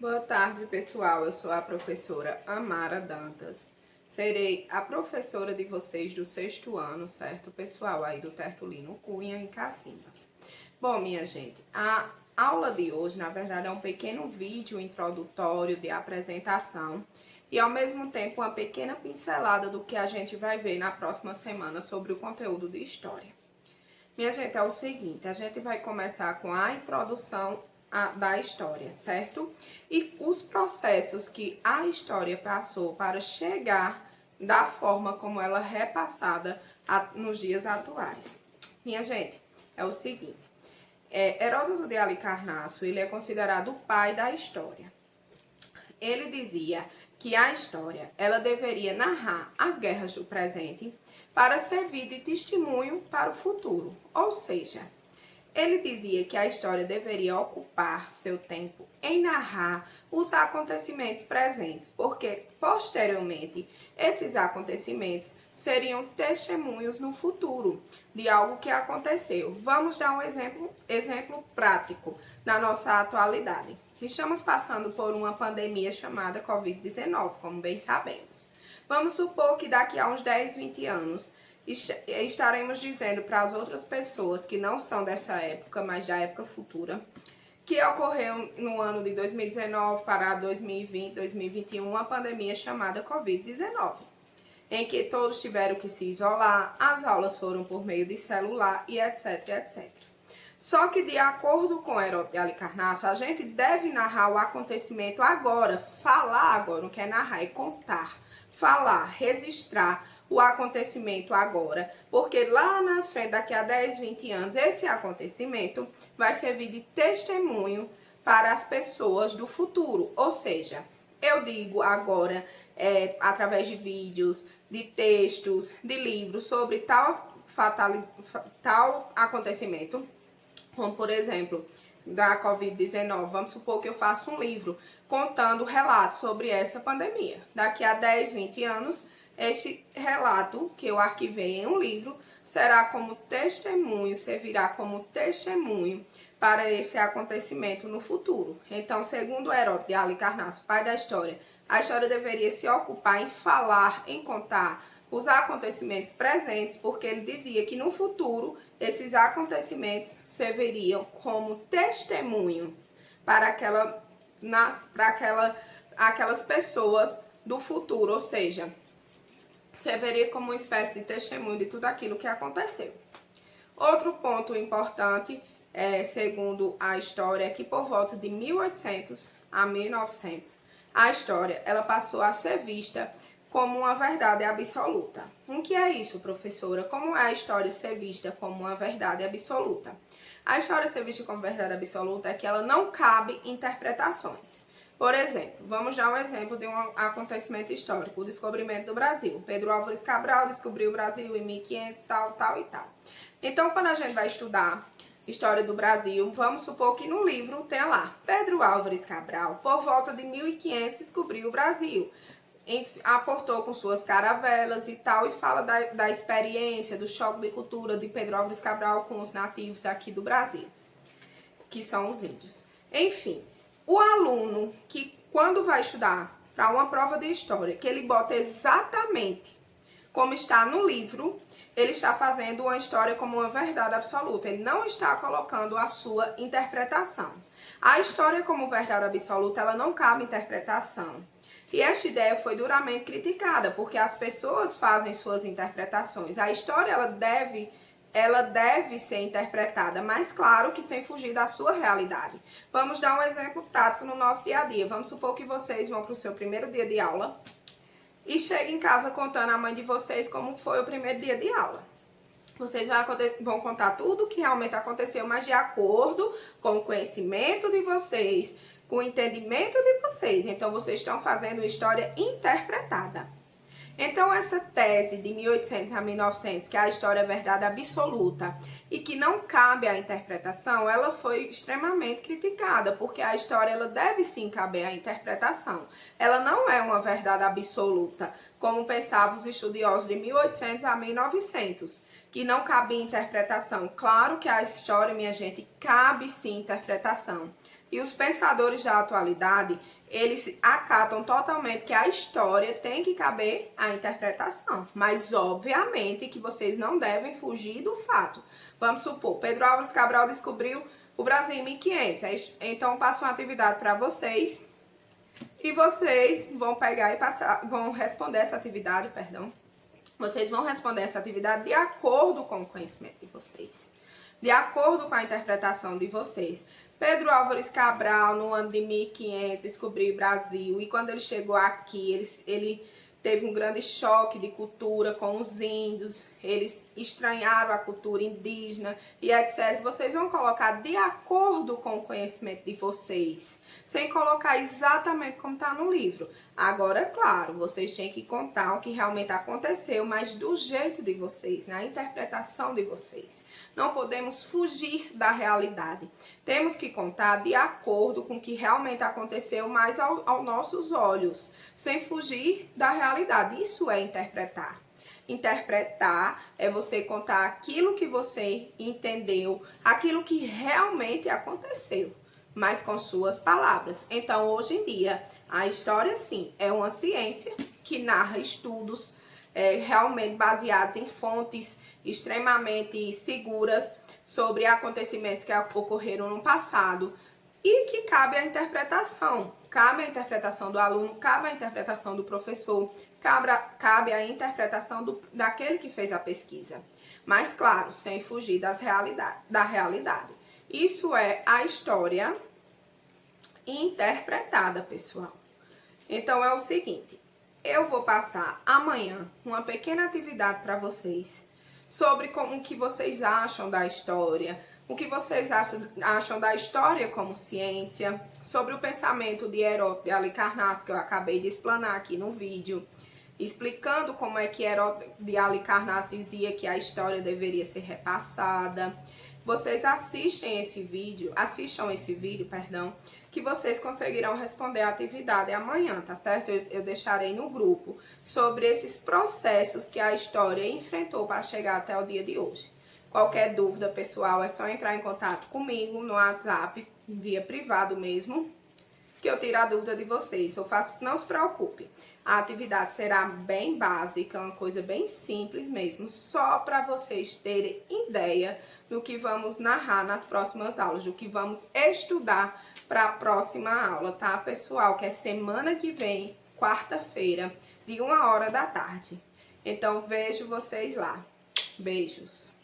Boa tarde, pessoal. Eu sou a professora Amara Dantas. Serei a professora de vocês do 6º ano, certo, pessoal? Aí do Tertulino Cunha, em Cacimbas. Bom, minha gente, a aula de hoje, na verdade, é um pequeno vídeo introdutório de apresentação e, ao mesmo tempo, uma pequena pincelada do que a gente vai ver na próxima semana sobre o conteúdo de História. Minha gente, é o seguinte, a gente vai começar com a introdução da história, certo? E os processos que a história passou para chegar da forma como ela é repassada nos dias atuais. Minha gente, é o seguinte, Heródoto de Halicarnasso, ele é considerado o pai da história. Ele dizia que a história ela deveria narrar as guerras do presente para servir de testemunho para o futuro. Ou seja, ele dizia que a história deveria ocupar seu tempo em narrar os acontecimentos presentes, porque posteriormente esses acontecimentos seriam testemunhos no futuro de algo que aconteceu. Vamos dar um exemplo prático na nossa atualidade. Estamos passando por uma pandemia chamada Covid-19, como bem sabemos. Vamos supor que daqui a uns 10, 20 anos estaremos dizendo para as outras pessoas que não são dessa época, mas da época futura, que ocorreu no ano de 2019 para 2020, 2021, uma pandemia chamada Covid-19, em que todos tiveram que se isolar, as aulas foram por meio de celular e etc, etc. Só que, de acordo com Heródoto de Halicarnasso, a gente deve narrar o acontecimento agora, falar agora, não quer narrar, é contar, falar, registrar o acontecimento agora, porque lá na frente, daqui a 10, 20 anos, esse acontecimento vai servir de testemunho para as pessoas do futuro. Ou seja, eu digo agora, através de vídeos, de textos, de livros sobre tal acontecimento, como por exemplo, da Covid-19, vamos supor que eu faça um livro contando relatos sobre essa pandemia. Daqui a 10, 20 anos, este relato que eu arquivei em um livro será como testemunho, servirá como testemunho para esse acontecimento no futuro. Então, segundo Heródoto de Halicarnasso, pai da história, a história deveria se ocupar em falar, em contar os acontecimentos presentes, porque ele dizia que no futuro esses acontecimentos serviriam como testemunho para aquelas pessoas do futuro, ou seja, serviria como uma espécie de testemunho de tudo aquilo que aconteceu. Outro ponto importante, segundo a história, é que por volta de 1800 a 1900, a história ela passou a ser vista como uma verdade absoluta. O que é isso, professora? Como é a história ser vista como uma verdade absoluta? A história ser vista como verdade absoluta é que ela não cabe interpretações. Por exemplo, vamos dar um exemplo de um acontecimento histórico, o descobrimento do Brasil. Pedro Álvares Cabral descobriu o Brasil em 1500, tal, tal e tal. Então, quando a gente vai estudar História do Brasil, vamos supor que no livro tenha lá, Pedro Álvares Cabral, por volta de 1500, descobriu o Brasil. Aportou com suas caravelas e tal, e fala da experiência, do choque de cultura de Pedro Álvares Cabral com os nativos aqui do Brasil, que são os índios. Enfim, o aluno que, quando vai estudar para uma prova de história, que ele bota exatamente como está no livro, ele está fazendo uma história como uma verdade absoluta, ele não está colocando a sua interpretação. A história como verdade absoluta, ela não cabe interpretação. E esta ideia foi duramente criticada, porque as pessoas fazem suas interpretações. A história ela deve ser interpretada, mas claro que sem fugir da sua realidade. Vamos dar um exemplo prático no nosso dia a dia. Vamos supor que vocês vão para o seu primeiro dia de aula e chegam em casa contando à mãe de vocês como foi o primeiro dia de aula. Vocês vão contar tudo o que realmente aconteceu, mas de acordo com o conhecimento de vocês, com o entendimento de vocês. Então, vocês estão fazendo história interpretada. Então, essa tese de 1800 a 1900, que a história é verdade absoluta e que não cabe à interpretação, ela foi extremamente criticada, porque a história ela deve sim caber à interpretação. Ela não é uma verdade absoluta, como pensavam os estudiosos de 1800 a 1900, que não cabia interpretação. Claro que a história, minha gente, cabe sim interpretação. E os pensadores da atualidade, eles acatam totalmente que a história tem que caber à interpretação. Mas, obviamente, que vocês não devem fugir do fato. Vamos supor, Pedro Álvares Cabral descobriu o Brasil em 1500. Então, eu passo uma atividade para vocês. E vocês vão pegar e vão responder essa atividade, perdão. Vocês vão responder essa atividade de acordo com o conhecimento de vocês. De acordo com a interpretação de vocês. Pedro Álvares Cabral, no ano de 1500, descobriu o Brasil. E quando ele chegou aqui, ele teve um grande choque de cultura com os índios. Eles estranharam a cultura indígena e etc. Vocês vão colocar de acordo com o conhecimento de vocês. Sem colocar exatamente como está no livro. Agora, é claro, vocês têm que contar o que realmente aconteceu, mas do jeito de vocês, na interpretação de vocês. Não podemos fugir da realidade. Temos que contar de acordo com o que realmente aconteceu, mas aos nossos olhos, sem fugir da realidade. Isso é interpretar. Interpretar é você contar aquilo que você entendeu, aquilo que realmente aconteceu, mas com suas palavras. Então, hoje em dia, a história, sim, é uma ciência que narra estudos realmente baseados em fontes extremamente seguras sobre acontecimentos que ocorreram no passado e que cabe à interpretação. Cabe à interpretação do aluno, cabe à interpretação do professor, cabe à interpretação daquele que fez a pesquisa. Mas, claro, sem fugir da realidade. Isso é a história interpretada, pessoal. Então, é o seguinte, eu vou passar amanhã uma pequena atividade para vocês sobre o que vocês acham da história, o que vocês acham da história como ciência, sobre o pensamento de Heródoto de Halicarnasso, que eu acabei de explanar aqui no vídeo, explicando como é que Heródoto de Halicarnasso dizia que a história deveria ser repassada. Vocês assistam esse vídeo, que vocês conseguirão responder a atividade amanhã, tá certo? Eu deixarei no grupo sobre esses processos que a história enfrentou para chegar até o dia de hoje. Qualquer dúvida, pessoal, é só entrar em contato comigo no WhatsApp, via privado mesmo, que eu tiro a dúvida de vocês. Não se preocupe, a atividade será bem básica, uma coisa bem simples mesmo, só para vocês terem ideia do que vamos narrar nas próximas aulas, do que vamos estudar para a próxima aula, tá, pessoal? Que é semana que vem, quarta-feira, de 1h da tarde. Então, vejo vocês lá. Beijos!